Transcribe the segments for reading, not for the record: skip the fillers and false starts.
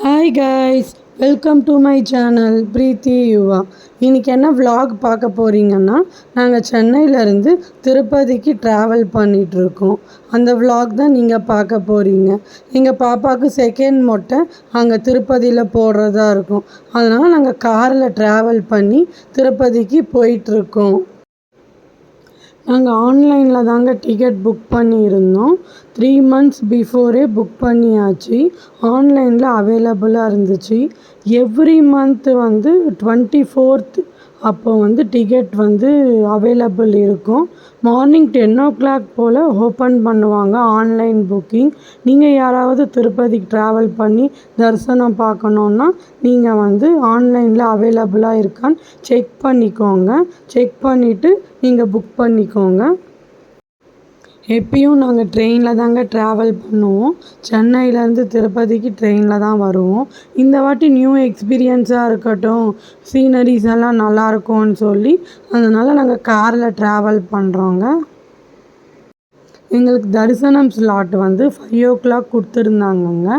Hi guys, welcome to my channel Preethi Yuva. இன்றைக்கி என்ன vlog பார்க்க போகிறீங்கன்னா, நாங்கள் சென்னையிலேருந்து திருப்பதிக்கு ட்ராவல் பண்ணிகிட்ருக்கோம். அந்த vlog தான் நீங்கள் பார்க்க போகிறீங்க. எங்கள் பாப்பாவுக்கு செகண்ட் மொட்டை அங்கே திருப்பதியில் போடுறதா இருக்கும். அதனால் நாங்கள் காரில் ட்ராவல் பண்ணி திருப்பதிக்கு போயிட்டுருக்கோம். நாங்கள் ஆன்லைனில் தாங்க டிக்கெட் புக் பண்ணியிருந்தோம். 3 months பிஃபோரே புக் பண்ணியாச்சு. ஆன்லைனில் அவைலபிளாக இருந்துச்சு. எவ்ரி மந்த்து 24th அப்போ டிக்கெட் அவைலபிள் இருக்கும். மார்னிங் 10 o'clock போல் ஓப்பன் பண்ணுவாங்க ஆன்லைன் புக்கிங். நீங்கள் யாராவது திருப்பதிக்கு ட்ராவல் பண்ணி தரிசனம் பார்க்கணுன்னா நீங்கள் ஆன்லைனில் அவைலபிளாக இருக்கான்னு செக் பண்ணிக்கோங்க. செக் பண்ணிவிட்டு நீங்கள் புக் பண்ணிக்கோங்க. எப்பயும் நாங்கள் ட்ரெயினில் தாங்க ட்ராவல் பண்ணுவோம். சென்னையிலேருந்து திருப்பதிக்கு ட்ரெயினில் தான் வருவோம். இந்த வாட்டி நியூ எக்ஸ்பீரியன்ஸாக இருக்கட்டும், சீனரிஸ் எல்லாம் நல்லாயிருக்கும்னு சொல்லி அதனால் நாங்கள் காரில் ட்ராவல் பண்ணுறோங்க. எங்களுக்கு தரிசனம் ஸ்லாட் 5 o'clock கொடுத்துருந்தாங்கங்க.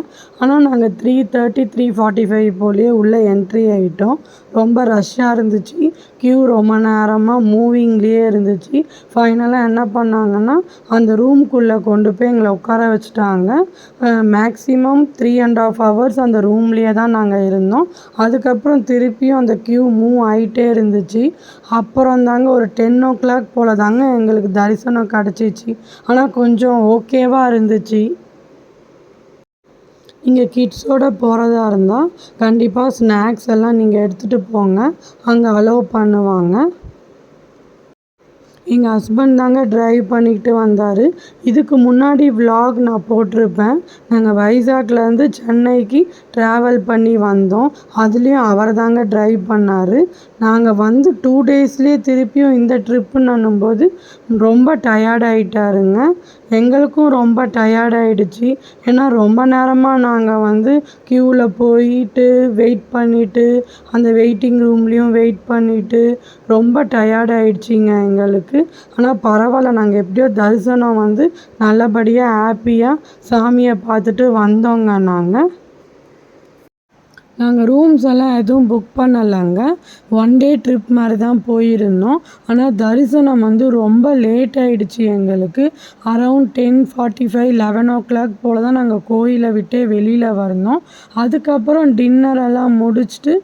ஆனால் நாங்கள் 3:30 3:45 போலேயே உள்ளே என்ட்ரி ஆகிட்டோம். ரொம்ப ரஷ்ஷாக இருந்துச்சு. க்யூ ரொம்ப நேரமாக மூவிங்லேயே இருந்துச்சு. ஃபைனலாக என்ன பண்ணாங்கன்னா, அந்த ரூம்குள்ளே கொண்டு போய் எங்களை உட்கார வச்சுட்டாங்க. மேக்ஸிமம் 3.5 hours அந்த ரூம்லேயே தான் நாங்கள் இருந்தோம். அதுக்கப்புறம் திருப்பியும் அந்த க்யூ மூவ் ஆகிட்டே இருந்துச்சு. அப்புறம் தாங்க ஒரு 10 o'clock போல் தாங்க எங்களுக்கு தரிசனம் கிடச்சிச்சு. ஆனால் கொஞ்சம் ஓகேவாக இருந்துச்சு. நீங்கள் கிட்ஸோடு போகிறதா இருந்தால் கண்டிப்பாக ஸ்நாக்ஸ் எல்லாம் நீங்கள் எடுத்துகிட்டு போங்க. அங்கே அலோவ் பண்ணுவாங்க. எங்கள் ஹஸ்பண்ட் தாங்க ட்ரைவ் பண்ணிக்கிட்டு வந்தார். இதுக்கு முன்னாடி vlog நான் போட்டிருப்பேன். நாங்கள் வைசாக்லேருந்து சென்னைக்கு ட்ராவல் பண்ணி வந்தோம். அதுலேயும் அவர் தாங்க ட்ரைவ் பண்ணார். நாங்கள் 2 daysலேயே திருப்பியும் இந்த ட்ரிப்புன்னும்போது ரொம்ப டயர்ட் ஆகிட்டாருங்க. எங்களுக்கும் ரொம்ப டயர்ட் ஆகிடுச்சி. ஏன்னா ரொம்ப நேரமாக நாங்கள் க்யூவில் போயிட்டு வெயிட் பண்ணிவிட்டு அந்த வெயிட்டிங் ரூம்லேயும் வெயிட் பண்ணிவிட்டு ரொம்ப டயர்ட் ஆகிடுச்சிங்க எங்களுக்கு. ஆனால் பரவாயில்ல, நாங்கள் எப்படியோ தரிசனம் நல்லபடியாக ஹாப்பியாக சாமியை பார்த்துட்டு வந்தோங்க. நாங்கள் ரூம்ஸ் எல்லாம் எதுவும் புக் பண்ணலைங்க. 1 day ட்ரிப் மாதிரி தான் போயிருந்தோம். ஆனால் தரிசனம் ரொம்ப லேட் ஆகிடுச்சி எங்களுக்கு. அரவுண்ட் 10:45 11 o'clock போல் தான் நாங்கள் கோயிலை விட்டே வெளியில் வந்தோம். அதுக்கப்புறம் டின்னர் எல்லாம் முடிச்சுட்டு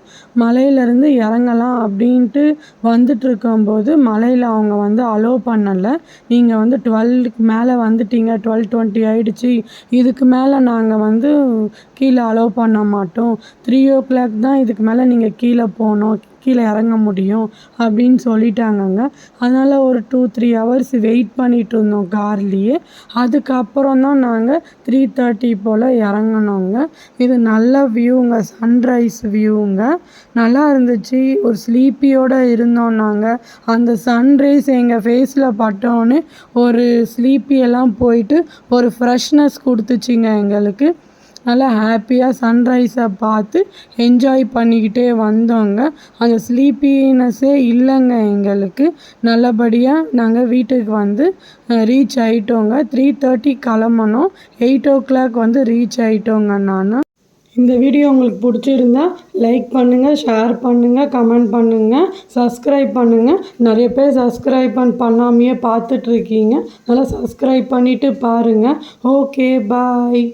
மலையிலேருந்து இறங்கலாம் அப்படின்ட்டு வந்துட்டுருக்கும்போது மலையில் அவங்க அலோவ் பண்ணலை. நீங்கள் 12க்கு மேலே வந்துட்டீங்க, 12:20 ஆகிடுச்சி, இதுக்கு மேலே நாங்கள் கீழே அலோவ் பண்ண மாட்டோம், 3 o'clock தான் இதுக்கு மேலே நீங்கள் கீழே போகணும், கீழே இறங்க முடியும் அப்படின்னு சொல்லிட்டாங்கங்க. அதனால் ஒரு 2-3 hours வெயிட் பண்ணிகிட்டு இருந்தோம் கார்லேயே. அதுக்கப்புறம் தான் நாங்கள் 3:30 போல் இறங்கினோங்க. இது நல்ல வியூங்க, சன்ரைஸ் வியூங்க, நல்லா இருந்துச்சு. ஒரு ஸ்லீப்பியோடு இருந்தோம் நாங்கள். அந்த சன்ரைஸ் எங்கள் ஃபேஸில் பட்டோன்னே ஒரு ஸ்லீப்பியெல்லாம் போயிட்டு ஒரு ஃப்ரெஷ்னஸ் கொடுத்துச்சிங்க எங்களுக்கு. நல்லா ஹாப்பியாக சன்ரைஸை பார்த்து என்ஜாய் பண்ணிக்கிட்டே வந்தோங்க. அந்த ஸ்லீப்பினஸ்ஸே இல்லைங்க எங்களுக்கு. நல்லபடியாக நாங்கள் வீட்டுக்கு ரீச் ஆகிட்டோங்க. 3:30 கிளம்பணும், 8 o'clock ரீச் ஆகிட்டோங்க. இந்த வீடியோ உங்களுக்கு பிடிச்சிருந்தா லைக் பண்ணுங்கள், ஷேர் பண்ணுங்கள், கமெண்ட் பண்ணுங்கள், சப்ஸ்கிரைப் பண்ணுங்கள். நிறைய பேர் சப்ஸ்கிரைப் பண்ணாமையே பார்த்துட்ருக்கீங்க. நல்லா சப்ஸ்கிரைப் பண்ணிவிட்டு பாருங்கள். ஓகே, பாய்.